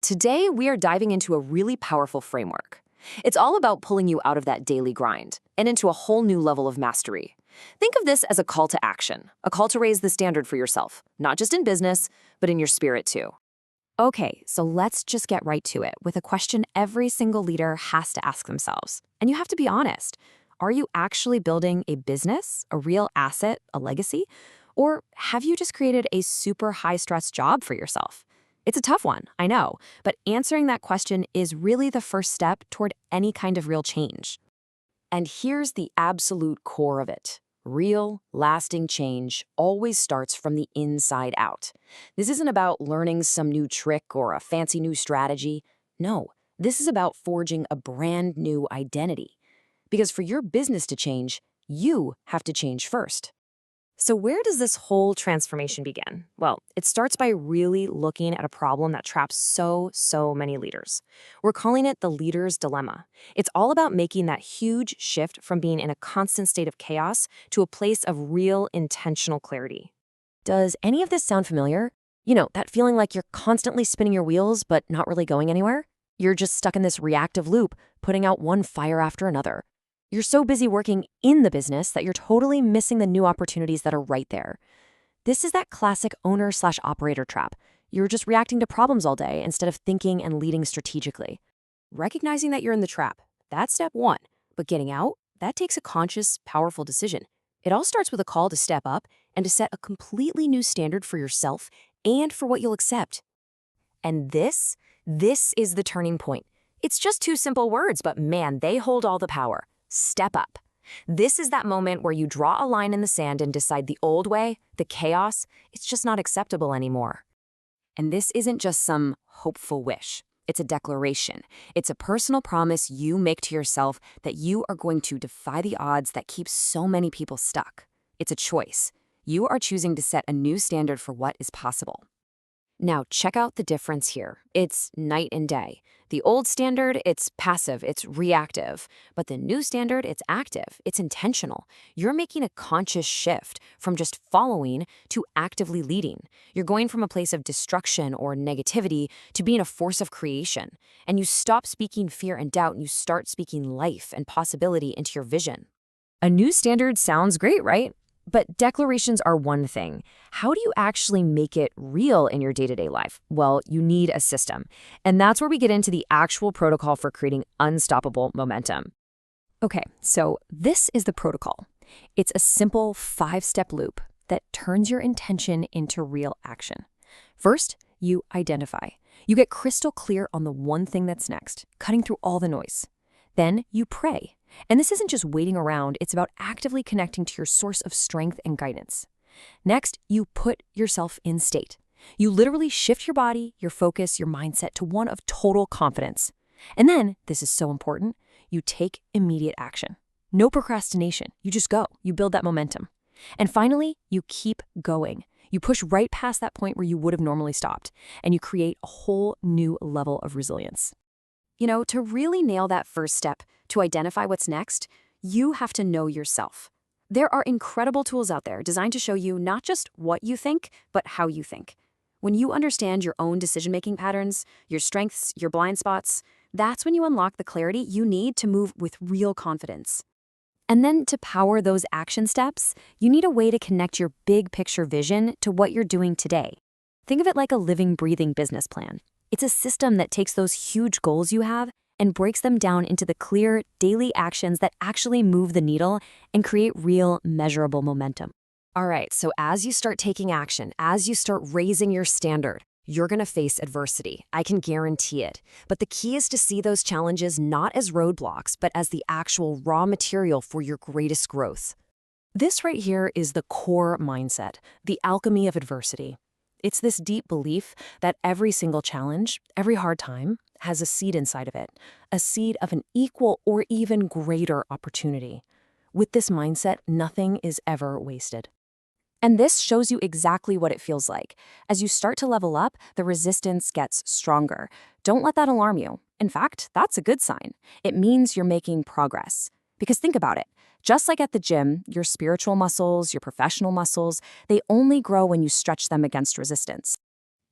Today, we are diving into a really powerful framework. It's all about pulling you out of that daily grind and into a whole new level of mastery. Think of this as a call to action, a call to raise the standard for yourself, not just in business, but in your spirit too. Okay, so let's just get right to it with a question every single leader has to ask themselves. And you have to be honest. Are you actually building a business, a real asset, a legacy? Or have you just created a super high-stress job for yourself? It's a tough one, I know, but answering that question is really the first step toward any kind of real change. And here's the absolute core of it. Real, lasting change always starts from the inside out. This isn't about learning some new trick or a fancy new strategy. No, this is about forging a brand new identity. Because for your business to change, you have to change first. So where does this whole transformation begin? Well, it starts by really looking at a problem that traps so many leaders. We're calling it the leader's dilemma. It's all about making that huge shift from being in a constant state of chaos to a place of real intentional clarity. Does any of this sound familiar? You know, that feeling like you're constantly spinning your wheels but not really going anywhere? You're just stuck in this reactive loop, putting out one fire after another. You're so busy working in the business that you're totally missing the new opportunities that are right there. This is that classic owner/operator trap. You're just reacting to problems all day instead of thinking and leading strategically. Recognizing that you're in the trap, that's step one. But getting out, that takes a conscious, powerful decision. It all starts with a call to step up and to set a completely new standard for yourself and for what you'll accept. And this is the turning point. It's just two simple words, but man, they hold all the power. Step up. This is that moment where you draw a line in the sand and decide the old way, the chaos, it's just not acceptable anymore. And this isn't just some hopeful wish. It's a declaration. It's a personal promise you make to yourself that you are going to defy the odds that keep so many people stuck. It's a choice. You are choosing to set a new standard for what is possible. Now, check out the difference here. It's night and day. The old standard, it's passive, it's reactive. But the new standard, it's active, it's intentional. You're making a conscious shift from just following to actively leading. You're going from a place of destruction or negativity to being a force of creation. And you stop speaking fear and doubt, and you start speaking life and possibility into your vision. A new standard sounds great, right? But declarations are one thing. How do you actually make it real in your day-to-day life? Well, you need a system. And that's where we get into the actual protocol for creating unstoppable momentum. Okay, so this is the protocol. It's a simple 5-step loop that turns your intention into real action. First, you identify. You get crystal clear on the one thing that's next, cutting through all the noise. Then you pray. And this isn't just waiting around, it's about actively connecting to your source of strength and guidance. Next, you put yourself in state. You literally shift your body, your focus, your mindset to one of total confidence. And then, this is so important, you take immediate action. No procrastination. You just go. You build that momentum. And finally, you keep going. You push right past that point where you would have normally stopped, and you create a whole new level of resilience. You know, to really nail that first step, to identify what's next, you have to know yourself. There are incredible tools out there designed to show you not just what you think, but how you think. When you understand your own decision-making patterns, your strengths, your blind spots, that's when you unlock the clarity you need to move with real confidence. And then to power those action steps, you need a way to connect your big picture vision to what you're doing today. Think of it like a living, breathing business plan. It's a system that takes those huge goals you have and breaks them down into the clear, daily actions that actually move the needle and create real, measurable momentum. All right, so as you start taking action, as you start raising your standard, you're going to face adversity. I can guarantee it. But the key is to see those challenges not as roadblocks, but as the actual raw material for your greatest growth. This right here is the core mindset, the alchemy of adversity. It's this deep belief that every single challenge, every hard time, has a seed inside of it, a seed of an equal or even greater opportunity. With this mindset, nothing is ever wasted. And this shows you exactly what it feels like. As you start to level up, the resistance gets stronger. Don't let that alarm you. In fact, that's a good sign. It means you're making progress. Because think about it. Just like at the gym, your spiritual muscles, your professional muscles, they only grow when you stretch them against resistance.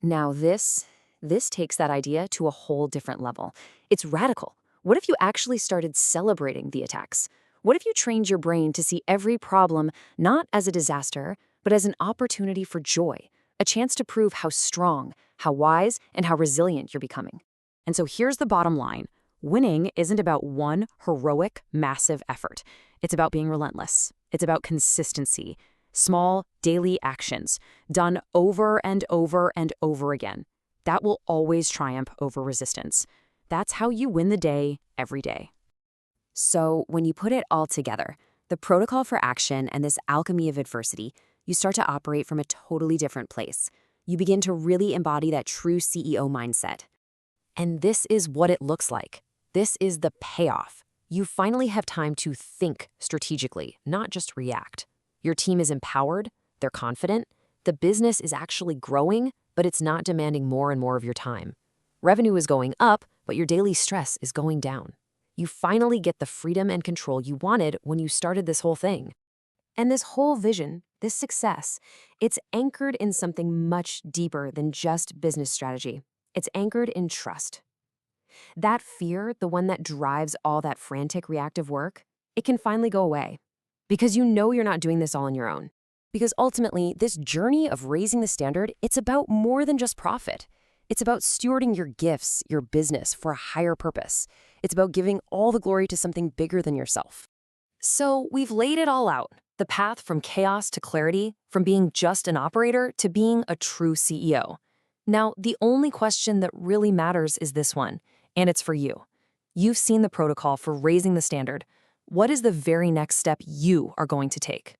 Now this This takes that idea to a whole different level. It's radical. What if you actually started celebrating the attacks? What if you trained your brain to see every problem not as a disaster, but as an opportunity for joy, a chance to prove how strong, how wise, and how resilient you're becoming? And so here's the bottom line. Winning isn't about one heroic, massive effort. It's about being relentless. It's about consistency. Small, daily actions, done over and over and over again. That will always triumph over resistance. That's how you win the day, every day. So when you put it all together, the protocol for action and this alchemy of adversity, you start to operate from a totally different place. You begin to really embody that true CEO mindset. And this is what it looks like. This is the payoff. You finally have time to think strategically, not just react. Your team is empowered, they're confident, the business is actually growing, but it's not demanding more and more of your time. Revenue is going up, but your daily stress is going down. You finally get the freedom and control you wanted when you started this whole thing. And this whole vision, this success, it's anchored in something much deeper than just business strategy. It's anchored in trust. That fear, the one that drives all that frantic reactive work, it can finally go away. Because you know you're not doing this all on your own. Because ultimately, this journey of raising the standard, it's about more than just profit. It's about stewarding your gifts, your business, for a higher purpose. It's about giving all the glory to something bigger than yourself. So we've laid it all out. The path from chaos to clarity, from being just an operator to being a true CEO. Now, the only question that really matters is this one, and it's for you. You've seen the protocol for raising the standard. What is the very next step you are going to take?